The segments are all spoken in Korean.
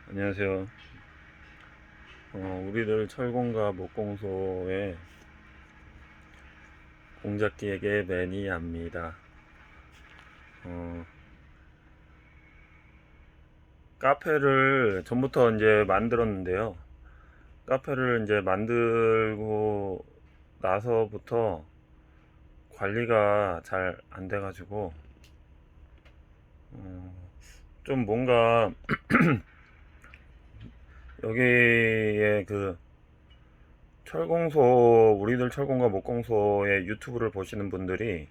안녕하세요. 우리들 철공과 목공소의 공작기획의 매니아입니다. 어, 카페를 전부터 이제 만들었는데요. 카페를 이제 만들고 나서부터 관리가 잘 안 돼가지고 좀 뭔가 여기에 그 철공소 우리들 철공과 목공소의 유튜브를 보시는 분들이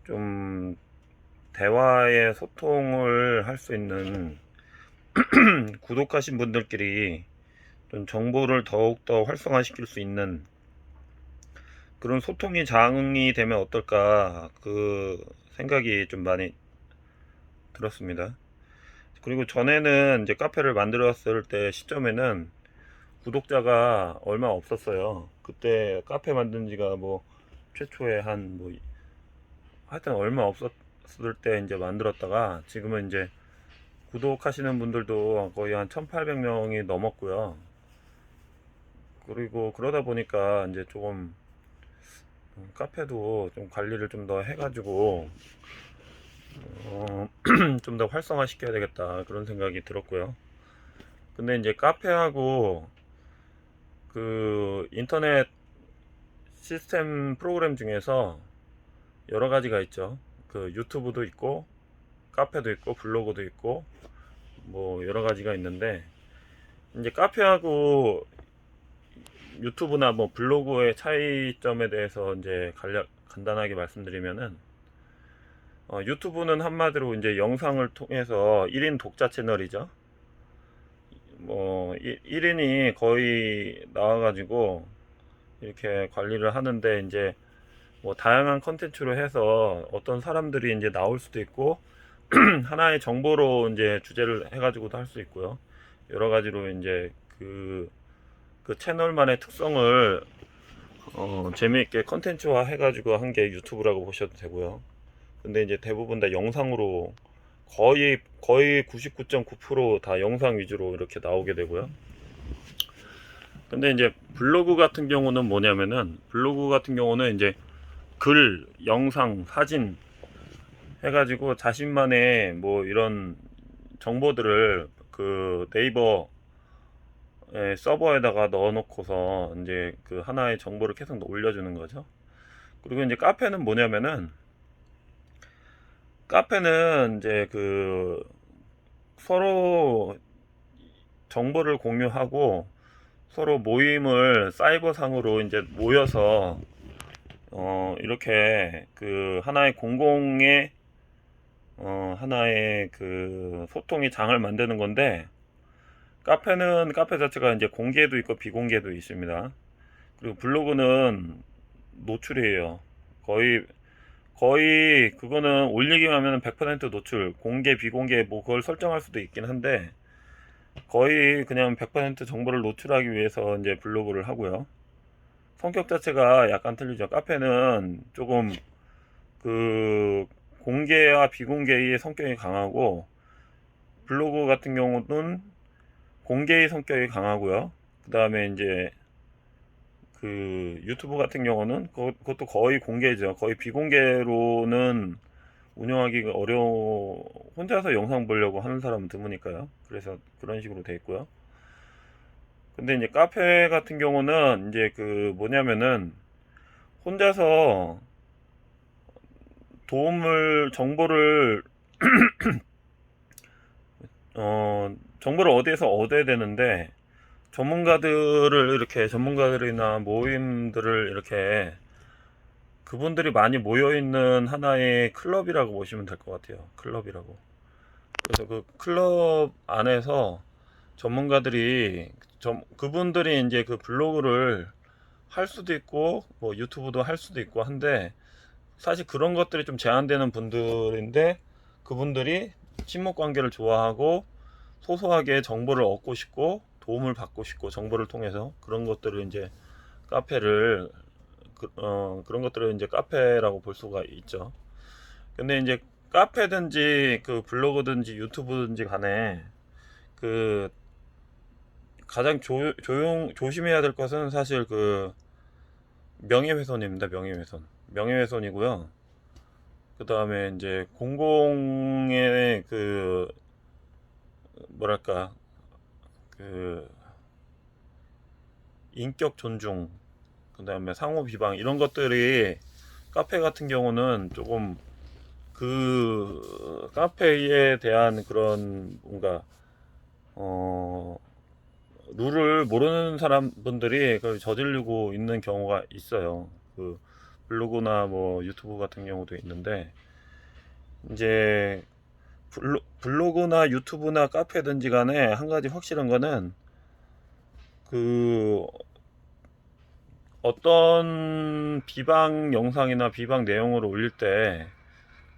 좀 대화의 소통을 할 수 있는 구독하신 분들끼리 좀 정보를 더욱더 활성화시킬 수 있는 그런 소통이 장이 되면 어떨까 그 생각이 좀 많이 들었습니다. 그리고 전에는 이제 카페를 만들었을 때 시점에는 구독자가 얼마 없었어요. 그때 카페 만든 지가 뭐 최초에 한 뭐 하여튼 얼마 없었을 때 이제 만들었다가 지금은 이제 구독하시는 분들도 거의 한 1800명이 넘었고요. 그리고 그러다 보니까 이제 조금 카페도 좀 관리를 좀 더 해가지고 좀 더 활성화 시켜야 되겠다 그런 생각이 들었고요. 근데 이제 카페하고 그 인터넷 시스템 프로그램 중에서 여러 가지가 있죠. 그 유튜브도 있고 카페도 있고 블로그도 있고 뭐 여러 가지가 있는데 이제 카페하고 유튜브나 뭐 블로그의 차이점에 대해서 이제 간단하게 말씀드리면은 유튜브는 한마디로 이제 영상을 통해서 1인 독자 채널이죠. 뭐 1인이 거의 나와가지고 이렇게 관리를 하는데 이제 뭐 다양한 컨텐츠로 해서 어떤 사람들이 이제 나올 수도 있고 하나의 정보로 이제 주제를 해가지고도 할 수 있고요. 여러 가지로 이제 그 채널만의 특성을 재미있게 컨텐츠화 해가지고 한 게 유튜브라고 보셔도 되고요. 근데 이제 대부분 다 영상으로 거의 99.9%다 영상 위주로 이렇게 나오게 되고요. 근데 이제 블로그 같은 경우는 뭐냐면은 블로그 같은 경우는 이제 글, 영상, 사진 해가지고 자신만의 뭐 이런 정보들을 그 네이버 서버에다가 넣어놓고서 이제 그 하나의 정보를 계속 올려주는 거죠. 그리고 이제 카페는 이제 그 서로 정보를 공유하고 서로 모임을 사이버상으로 이제 모여서 이렇게 그 하나의 그 소통의 장을 만드는 건데 카페는 카페 자체가 이제 공개도 있고 비공개도 있습니다. 그리고 블로그는 노출이에요. 거의 그거는 올리기만 하면 100% 노출, 공개 비공개 뭐 그걸 설정할 수도 있긴 한데 거의 그냥 100% 정보를 노출하기 위해서 이제 블로그를 하고요. 성격 자체가 약간 틀리죠. 카페는 조금 그 공개와 비공개의 성격이 강하고 블로그 같은 경우는 공개의 성격이 강하고요. 그 다음에 이제 그 유튜브 같은 경우는 그것도 거의 공개죠. 거의 비공개로는 운영하기가 혼자서 영상 보려고 하는 사람은 드무니까요. 그래서 그런 식으로 돼 있고요. 근데 이제 카페 같은 경우는 이제 그 뭐냐면은 혼자서 정보를 정보를 어디에서 얻어야 되는데 전문가들이나 모임들을 이렇게 그분들이 많이 모여 있는 하나의 클럽이라고 보시면 될 것 같아요. 클럽이라고. 그래서 그 클럽 안에서 전문가들이 그분들이 이제 그 블로그를 할 수도 있고 뭐 유튜브도 할 수도 있고 한데 사실 그런 것들이 좀 제한되는 분들인데 그분들이 친목 관계를 좋아하고 소소하게 정보를 얻고 싶고 도움을 받고 싶고 정보를 통해서 그런 것들을 이제 카페를 그런 것들을 이제 카페라고 볼 수가 있죠. 근데 이제 카페든지 그 블로그든지 유튜브든지 간에 그 가장 조심해야 될 것은 사실 그 명예훼손입니다. 명예훼손이고요. 그 다음에 이제 공공의 그 뭐랄까 그 인격 존중, 그 다음에 상호 비방 이런 것들이 카페 같은 경우는 조금 그 카페에 대한 그런 뭔가 룰을 모르는 사람분들이 그걸 저지르고 있는 경우가 있어요. 그 블로그나 뭐 유튜브 같은 경우도 있는데 이제 블로그나 유튜브나 카페든지 간에 한 가지 확실한 거는 그 어떤 비방 영상이나 비방 내용을 올릴 때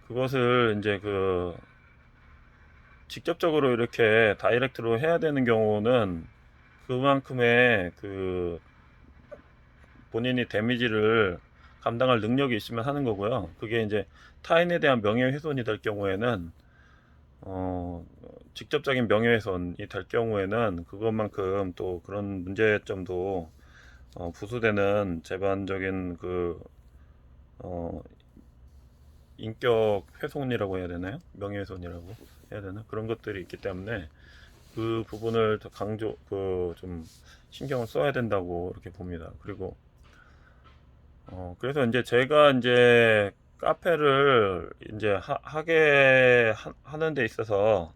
그것을 이제 그 직접적으로 이렇게 다이렉트로 해야 되는 경우는 그만큼의 그 본인이 데미지를 감당할 능력이 있으면 하는 거고요. 그게 이제 타인에 대한 명예훼손이 될 경우에는 직접적인 명예훼손이 될 경우에는 그것만큼 또 그런 문제점도 부수되는 재반적인 그 인격 훼손이라고 해야 되나요? 명예훼손이라고 해야 되나? 그런 것들이 있기 때문에 그 부분을 더 좀 신경을 써야 된다고 이렇게 봅니다. 그리고 그래서 이제 제가 이제 카페를 이제 하는 데 있어서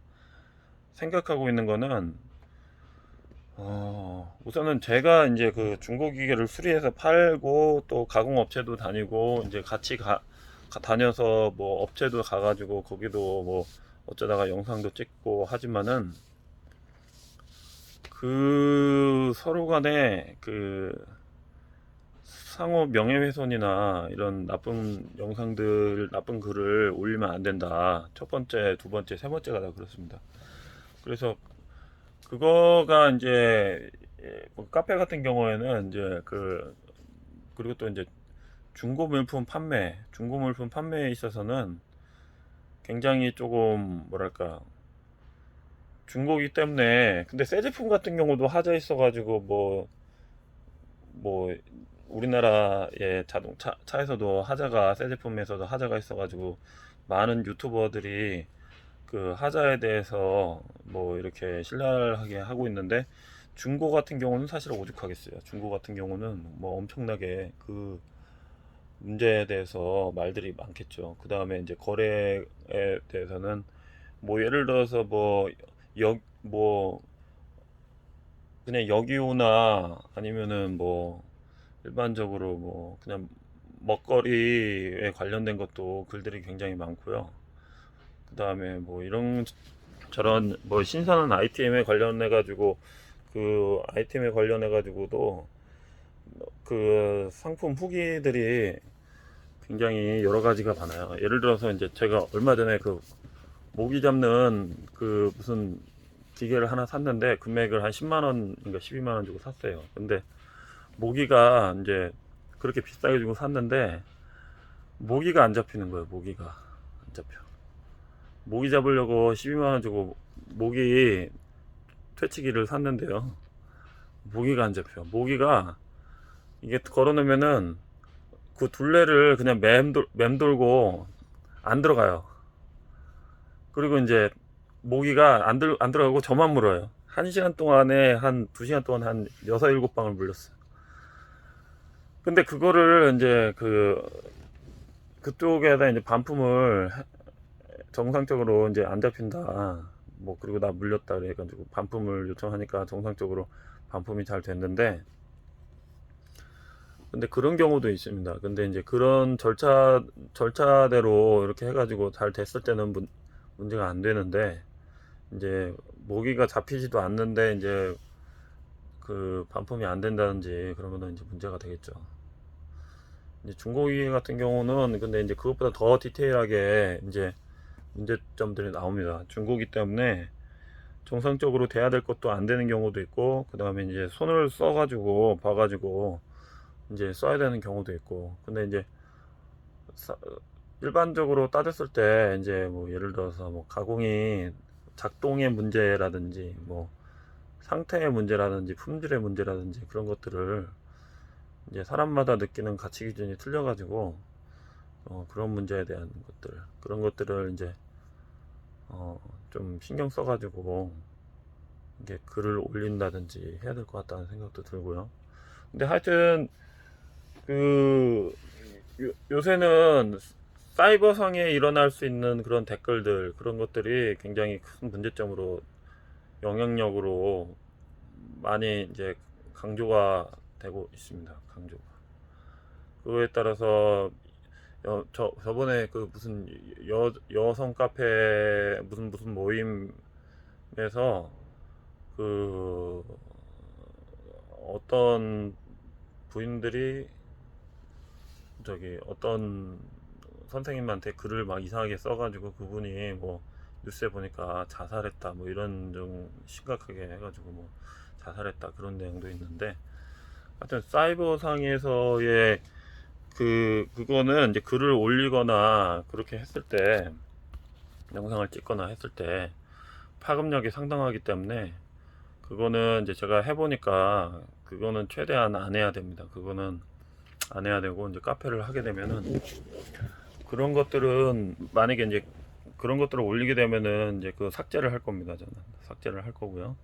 생각하고 있는 거는 우선은 제가 이제 그 중고기계를 수리해서 팔고 또 가공업체도 다니고 이제 같이 다녀서 뭐 업체도 가가지고 거기도 뭐 어쩌다가 영상도 찍고 하지만은 그 서로 간에 그 상호 명예훼손이나 이런 나쁜 영상들, 나쁜 글을 올리면 안 된다. 첫 번째, 두 번째, 세 번째가 다 그렇습니다. 그래서 그거가 이제 뭐 카페 같은 경우에는 이제 그리고 또 이제 중고 물품 판매에 있어서는 굉장히 조금 뭐랄까 중고기 때문에 근데 새 제품 같은 경우도 하자 있어가지고 뭐 우리나라의 차에서도 하자가 새 제품에서도 하자가 있어가지고 많은 유튜버들이 그 하자에 대해서 뭐 이렇게 신랄하게 하고 있는데 중고 같은 경우는 사실 오죽하겠어요. 중고 같은 경우는 뭐 엄청나게 그 문제에 대해서 말들이 많겠죠. 그 다음에 이제 거래에 대해서는 뭐 예를 들어서 뭐 그냥 여기오나 아니면은 뭐 일반적으로 뭐 그냥 먹거리에 관련된 것도 글들이 굉장히 많고요. 그 다음에 뭐 이런 저런 뭐 신선한 아이템에 관련해 가지고 그 아이템에 관련해 가지고도 그 상품 후기들이 굉장히 여러 가지가 많아요. 예를 들어서 이제 제가 얼마 전에 그 모기 잡는 그 무슨 기계를 하나 샀는데 금액을 한 10만 원인가 12만 원 주고 샀어요. 근데 모기가 이제 그렇게 비싸게 주고 샀는데 모기가 안 잡히는 거예요. 모기가 안 잡혀. 모기 잡으려고 12만 원 주고 모기 퇴치기를 샀는데요. 모기가 안 잡혀. 모기가 이게 걸어놓으면은 그 둘레를 그냥 맴돌고 안 들어가요. 그리고 이제 모기가 안 들어가고 저만 물어요. 1시간 동안에 한 2시간 동안 한 6, 7방울 물렸어요. 근데 그거를 이제 그쪽에다 이제 반품을 정상적으로 이제 안 잡힌다. 뭐 그리고 나 물렸다 그래가지고 반품을 요청하니까 정상적으로 반품이 잘 됐는데 근데 그런 경우도 있습니다. 근데 이제 그런 절차대로 이렇게 해가지고 잘 됐을 때는 문제가 안 되는데 이제 모기가 잡히지도 않는데 이제 그 반품이 안 된다든지 그러면은 이제 문제가 되겠죠. 이제 중고기 같은 경우는 근데 이제 그것보다 더 디테일하게 이제 문제점들이 나옵니다. 중고기 때문에 정상적으로 돼야 될 것도 안 되는 경우도 있고 그 다음에 이제 손을 써가지고 봐가지고 이제 써야 되는 경우도 있고 근데 이제 일반적으로 따졌을 때 이제 뭐 예를 들어서 뭐 가공이 작동의 문제라든지 뭐 상태의 문제라든지 품질의 문제라든지 그런 것들을 이제 사람마다 느끼는 가치 기준이 틀려가지고 그런 문제에 대한 것들 그런 것들을 이제 좀 신경 써가지고 이게 글을 올린다든지 해야 될 것 같다는 생각도 들고요. 근데 하여튼 그 요새는 사이버상에 일어날 수 있는 그런 댓글들 그런 것들이 굉장히 큰 문제점으로 영향력으로 많이 이제 강조가 되고 있습니다. 강조가. 그거에 따라서 저번에 그 무슨 여성 카페 무슨 모임에서 그 어떤 부인들이 저기 어떤 선생님한테 글을 막 이상하게 써가지고 그분이 뭐 뉴스에 보니까 자살했다 뭐 이런 좀 심각하게 해가지고 뭐 자살했다 그런 내용도 있는데 하여튼 사이버상에서의 그거는 이제 글을 올리거나 그렇게 했을 때 영상을 찍거나 했을 때 파급력이 상당하기 때문에 그거는 이제 제가 해보니까 그거는 최대한 안 해야 됩니다. 그거는 안 해야 되고 이제 카페를 하게 되면은 그런 것들은 만약에 이제 그런 것들을 올리게 되면은 이제 그 삭제를 할 겁니다. 저는 삭제를 할 거고요.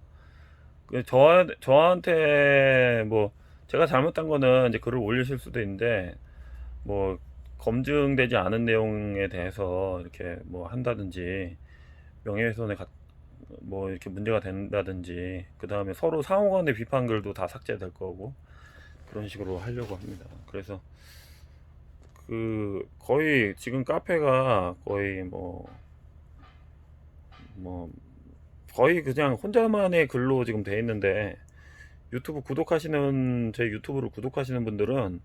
저한테 뭐 제가 잘못한 거는 이제 글을 올리실 수도 있는데 뭐 검증되지 않은 내용에 대해서 이렇게 뭐 한다든지 명예훼손에 뭐 이렇게 문제가 된다든지 그 다음에 서로 상호간의 비판글도 다 삭제될 거고 그런 식으로 하려고 합니다. 그래서 그 거의 지금 카페가 거의 뭐 거의 그냥 혼자만의 글로 지금 돼 있는데 제 유튜브를 구독하시는 분들은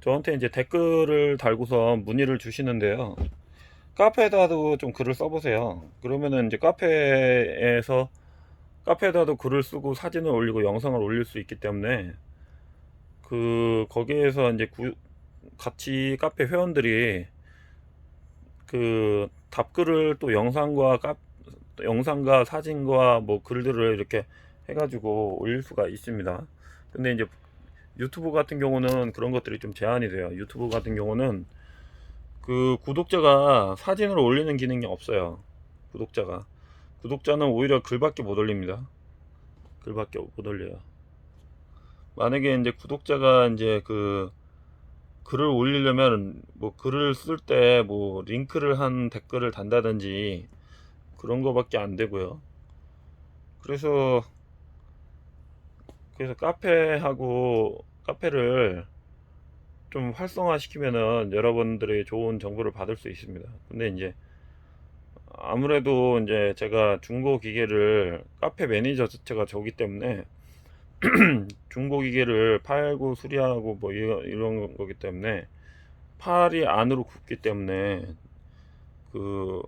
저한테 이제 댓글을 달고서 문의를 주시는데요. 카페에다도 좀 글을 써보세요. 그러면은 이제 카페에다도 글을 쓰고 사진을 올리고 영상을 올릴 수 있기 때문에 거기에서 이제 같이 카페 회원들이 그 답글을 또 영상과 사진과 뭐 글들을 이렇게 해가지고 올릴 수가 있습니다. 근데 이제 유튜브 같은 경우는 그런 것들이 좀 제한이 돼요. 유튜브 같은 경우는 그 구독자가 사진을 올리는 기능이 없어요. 구독자는 오히려 글밖에 못 올립니다. 글밖에 못 올려요. 만약에 이제 구독자가 이제 글을 올리려면 뭐 글을 쓸 때 뭐 링크를 한 댓글을 단다든지 그런 거밖에 안 되고요. 그래서 카페를 좀 활성화시키면은 여러분들의 좋은 정보를 받을 수 있습니다. 근데 이제 아무래도 이제 제가 카페 매니저 자체가 저기 때문에 중고 기계를 팔고 수리하고 뭐 이런 거기 때문에 팔이 안으로 굽기 때문에 그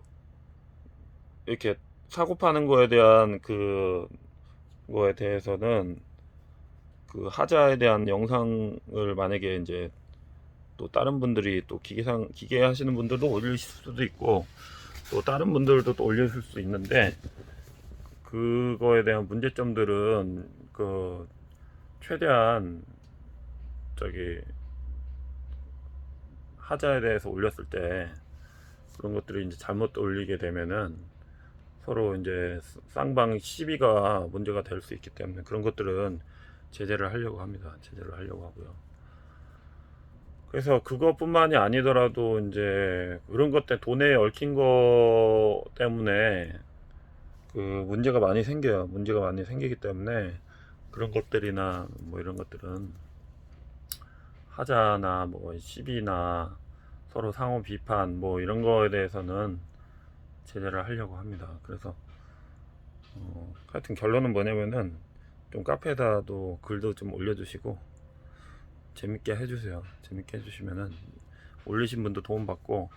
이렇게 사고 파는 거에 대한 거에 대해서는 그 하자에 대한 영상을 만약에 이제 또 다른 분들이 또 기계 하시는 분들도 올리실 수도 있고 또 다른 분들도 또 올리실 수 있는데 그거에 대한 문제점들은 최대한 저기 하자에 대해서 올렸을 때 그런 것들이 이제 잘못 올리게 되면은 서로 이제 쌍방 시비가 문제가 될 수 있기 때문에 그런 것들은 제재를 하려고 합니다. 제재를 하려고 하고요. 그래서 그것뿐만이 아니더라도 이제 그런 것 때문에 돈에 얽힌 거 때문에 문제가 많이 생겨요. 문제가 많이 생기기 때문에 그런 것들이나 뭐 이런 것들은 하자나 뭐 시비나 서로 상호 비판 뭐 이런 거에 대해서는 제재를 하려고 합니다. 그래서 하여튼 결론은 뭐냐면은 좀 카페에다도 글도 좀 올려주시고 재밌게 해주세요. 재밌게 해주시면은 올리신 분도 도움받고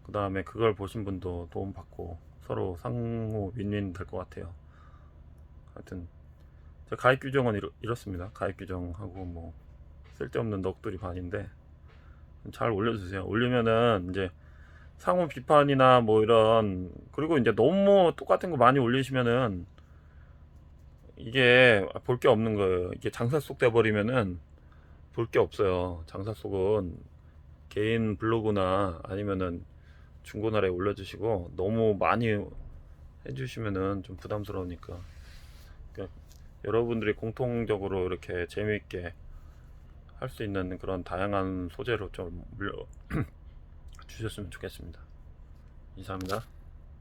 그 다음에 그걸 보신 분도 도움받고 서로 상호 윈윈 될 것 같아요. 하여튼 가입 규정은 이렇습니다. 가입 규정하고 뭐 쓸데없는 넋두리 반인데 잘 올려주세요. 올리면은 이제 상호 비판이나 뭐 이런, 그리고 이제 너무 똑같은 거 많이 올리시면은 이게 볼 게 없는 거예요. 이게 장사 속 돼버리면은 볼 게 없어요. 장사 속은 개인 블로그나 아니면은 중고나라에 올려주시고, 너무 많이 해주시면은 좀 부담스러우니까, 그러니까 여러분들이 공통적으로 이렇게 재미있게 할 수 있는 그런 다양한 소재로 좀 주셨으면 좋겠습니다. 이상입니다.